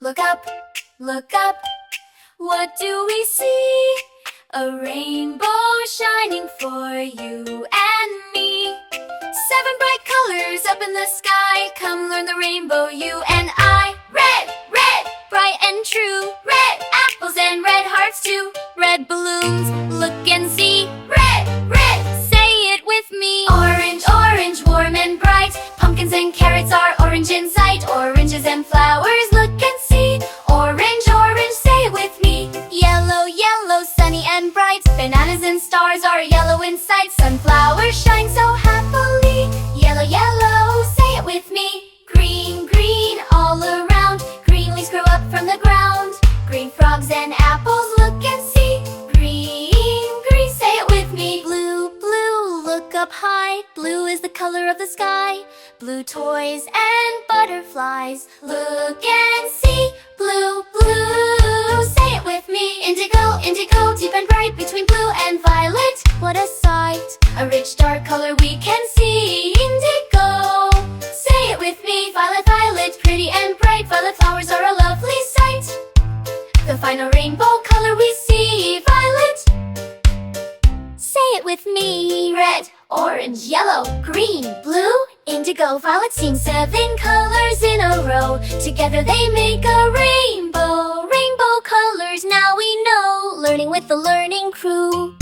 Look up, look up, what do we see? A rainbow shining for you and me. 7 bright colors up in the sky, come learn the rainbow, you and I. Red, red, bright and true, red apples and red hearts too. Red balloons, look and see. Red, red, say it with me. Orange, orange, warm and bright, pumpkins and carrots are orange in sight. Oranges and flowers, look and see. Orange, orange, say it with me. Yellow, yellow, sunny and bright, bananas and stars are yellow in sight. Sunflowers shine so happily. Yellow, yellow, say it with me. Green, green, all around, green leaves grow up from the ground. Green frogs and apples, look and see. Green, green, say it with me. Blue, blue, look up high, blue is the color of the sky. Blue toys and butterflies, look and see. Blue, blue, say it with me. Indigo, indigo, deep and bright between blue and violet. What a sight, a rich dark color we can see. Indigo, say it with me. Violet, violet, pretty and bright. Violet flowers are a lovely sight. The final rainbow color we see. Violet, say it with me. Red, orange, yellow, green, blue, indigo, violet. Seeing 7 colors in a row, together they make a rainbow. Rainbow colors, now we know, learning with the Learning Crew.